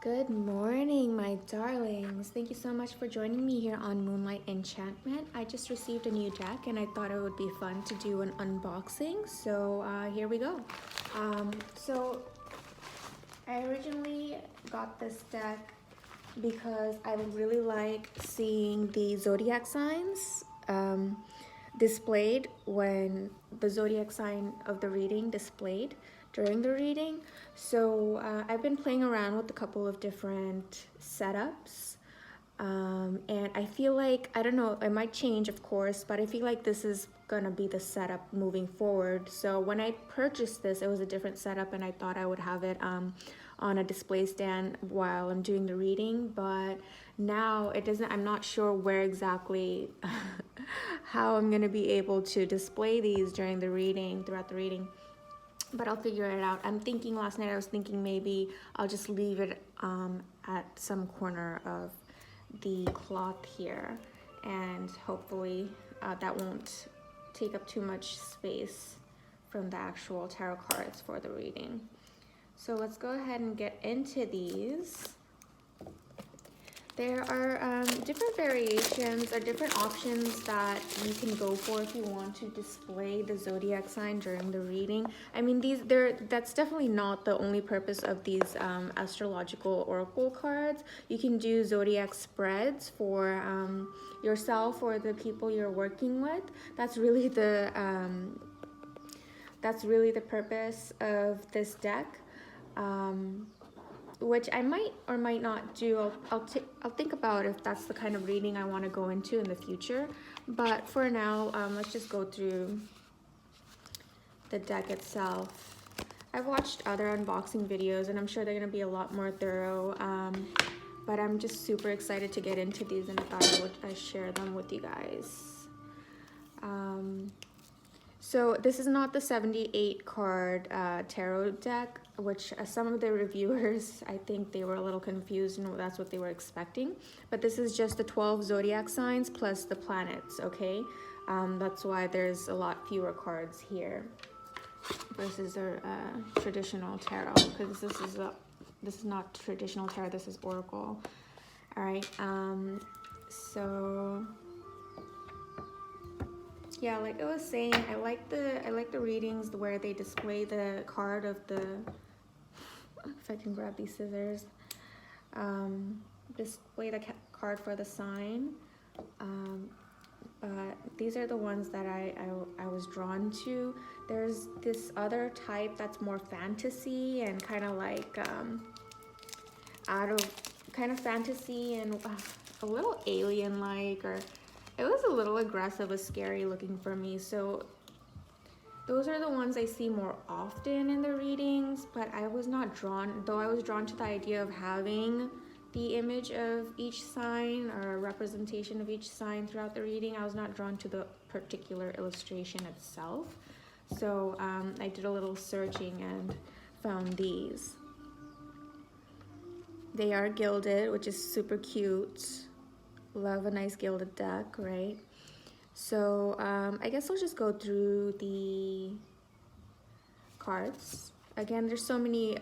Good morning, my darlings. Thank you so much for joining me here on Moonlight Enchantment. I just received a new deck and I thought it would be fun to do an unboxing. So here we go. So I originally got this deck because I really like seeing the zodiac signs displayed when the zodiac sign of the reading displayed during the reading. So I've been playing around with a couple of different setups, and I feel like, I don't know, it might change of course, but I feel like this is gonna be the setup moving forward. So when I purchased this, it was a different setup and I thought I would have it on a display stand while I'm doing the reading, but now it doesn't, I'm not sure where exactly how I'm gonna be able to display these during the reading, throughout the reading, but I'll figure it out. I'm thinking, last night I was thinking maybe I'll just leave it at some corner of the cloth here, and hopefully that won't take up too much space from the actual tarot cards for the reading. So let's go ahead and get into these. There are different variations or different options that you can go for if you want to display the zodiac sign during the reading. I mean, that's definitely not the only purpose of these astrological oracle cards. You can do zodiac spreads for yourself or the people you're working with. That's really the purpose of this deck. Which I might or might not do. I'll think about if that's the kind of reading I want to go into in the future. But for now, let's just go through the deck itself. I've watched other unboxing videos and I'm sure they're going to be a lot more thorough. But I'm just super excited to get into these and I thought I share them with you guys. So this is not the 78 card tarot deck, which some of the reviewers, I think they were a little confused and that's what they were expecting. But this is just the 12 zodiac signs plus the planets, okay? That's why there's a lot fewer cards here versus a traditional tarot, because this is not traditional tarot, this is oracle. All right, so yeah, like I was saying, I like the readings where they display the card of the, if I can grab these scissors, display the card for the sign. But these are the ones that I was drawn to. There's this other type that's more fantasy and kind of like kind of fantasy and a little alien-like, or it was a little aggressive or scary looking for me. So those are the ones I see more often in the readings, but I was not drawn, though I was drawn to the idea of having the image of each sign or a representation of each sign throughout the reading. I was not drawn to the particular illustration itself. So I did a little searching and found these. They are gilded, which is super cute. Love a nice gilded deck, right? So I guess I'll just go through the cards. Again, there's so many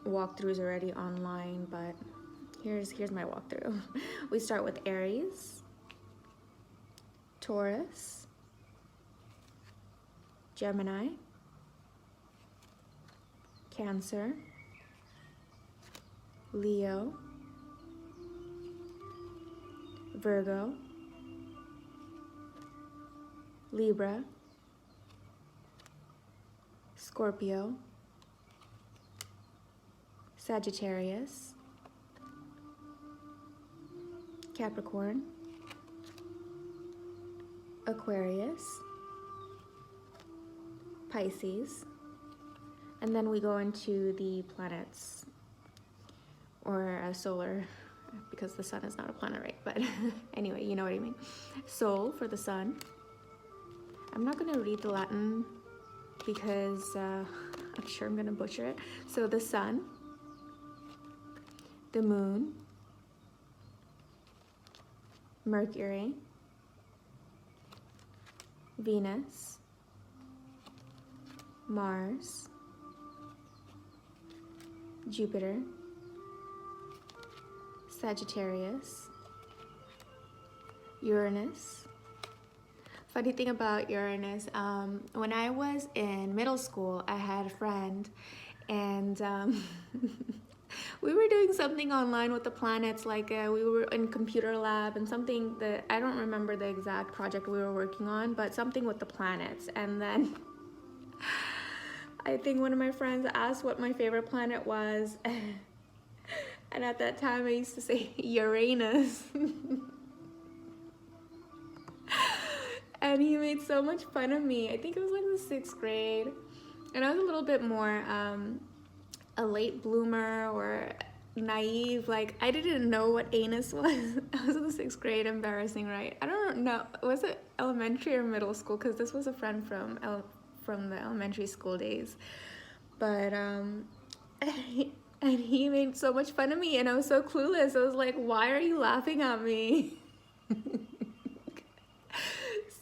walkthroughs already online, but here's my walkthrough. We start with Aries, Taurus, Gemini, Cancer, Leo, Virgo, Libra, Scorpio, Sagittarius, Capricorn, Aquarius, Pisces, and then we go into the planets, or solar, because the sun is not a planet, right? But anyway, you know what I mean. Sol for the sun. I'm not gonna read the Latin because I'm sure I'm gonna butcher it. So the sun, the moon, Mercury, Venus, Mars, Jupiter, Sagittarius, Uranus. Funny thing about Uranus, when I was in middle school, I had a friend, and we were doing something online with the planets, like we were in computer lab and something that, I don't remember the exact project we were working on, but something with the planets. And then I think one of my friends asked what my favorite planet was, and at that time I used to say Uranus. And he made so much fun of me. I think it was like the 6th grade. And I was a little bit more a late bloomer or naive. Like, I didn't know what anus was. I was in the 6th grade. Embarrassing, right? I don't know. Was it elementary or middle school? Because this was a friend from the elementary school days. But, and he made so much fun of me. And I was so clueless. I was like, why are you laughing at me?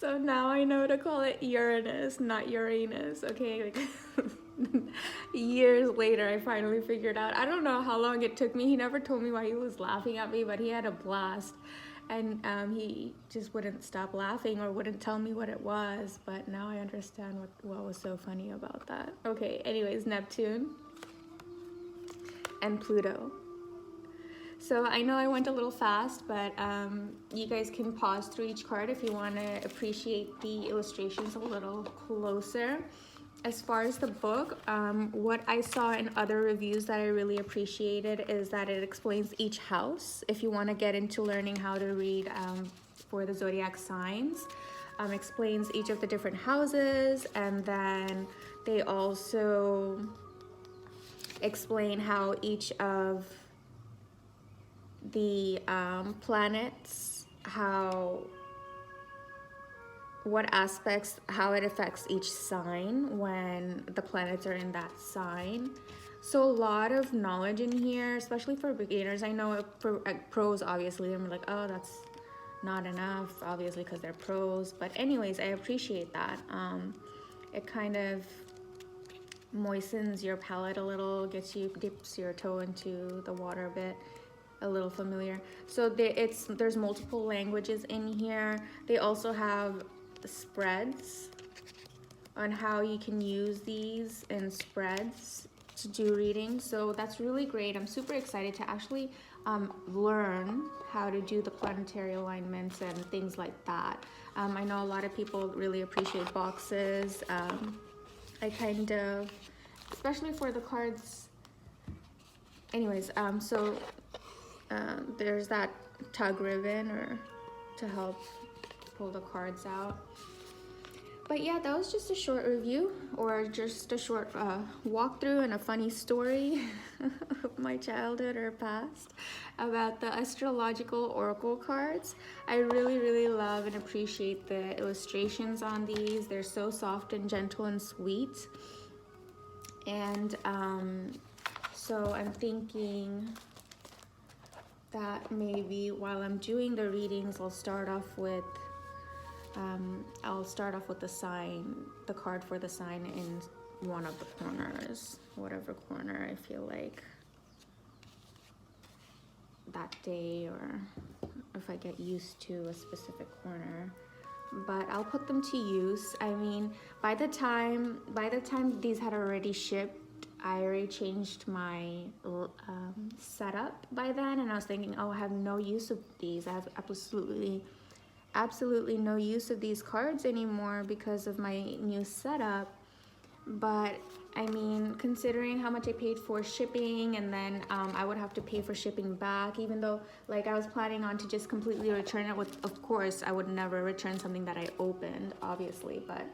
So now I know to call it Uranus, not Uranus, okay? Like, years later, I finally figured out. I don't know how long it took me. He never told me why he was laughing at me, but he had a blast. And he just wouldn't stop laughing or wouldn't tell me what it was. But now I understand what was so funny about that. Okay, anyways, Neptune and Pluto. So I know I went a little fast, but you guys can pause through each card if you want to appreciate the illustrations a little closer. As far as the book, what I saw in other reviews that I really appreciated is that it explains each house. If you want to get into learning how to read for the zodiac signs, explains each of the different houses, and then they also explain how each of the planets, what aspects, how it affects each sign when the planets are in that sign. So a lot of knowledge in here, especially for beginners. I know for pros, obviously, I'm like, oh, that's not enough, obviously, because they're pros. But anyways, I appreciate that. It kind of moistens your palate a little, dips your toe into the water a bit. A little familiar. So there's multiple languages in here. They also have spreads on how you can use these in spreads to do readings. So that's really great. I'm super excited to actually learn how to do the planetary alignments and things like that. I know a lot of people really appreciate boxes. I kind of, especially for the cards. Anyways, there's that tug ribbon to help pull the cards out. But yeah, that was just a short review, or just a short walkthrough and a funny story of my childhood or past about the astrological oracle cards. I really, really love and appreciate the illustrations on these. They're so soft and gentle and sweet. And so I'm thinking that maybe while I'm doing the readings, I'll start off with the sign, the card for the sign in one of the corners, whatever corner I feel like that day, or if I get used to a specific corner. But I'll put them to use. I mean, by the time these had already shipped, I already changed my setup by then, and I was thinking, oh, I have no use of these. I have absolutely no use of these cards anymore because of my new setup. But I mean, considering how much I paid for shipping, and then I would have to pay for shipping back, even though like I was planning on to just completely return it. Of course, I would never return something that I opened, obviously, but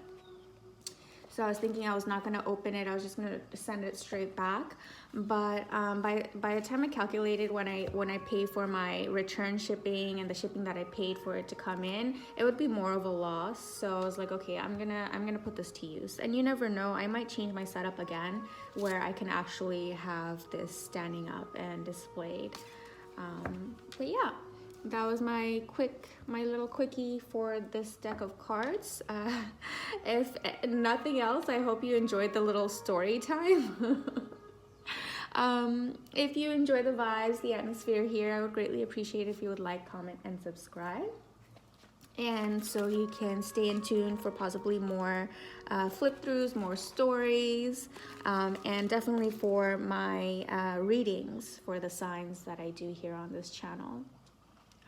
so I was thinking I was not going to open it. I was just going to send it straight back. But by the time I calculated when I pay for my return shipping and the shipping that I paid for it to come in, it would be more of a loss. So I was like, okay, I'm gonna put this to use. And you never know, I might change my setup again where I can actually have this standing up and displayed. But yeah. That was my little quickie for this deck of cards. If nothing else, I hope you enjoyed the little story time. If you enjoy the vibes, the atmosphere here, I would greatly appreciate if you would like, comment, and subscribe. And so you can stay in tune for possibly more flip throughs, more stories, and definitely for my readings for the signs that I do here on this channel.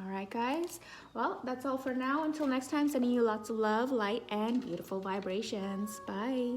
All right, guys. Well, that's all for now. Until next time, sending you lots of love, light, and beautiful vibrations. Bye.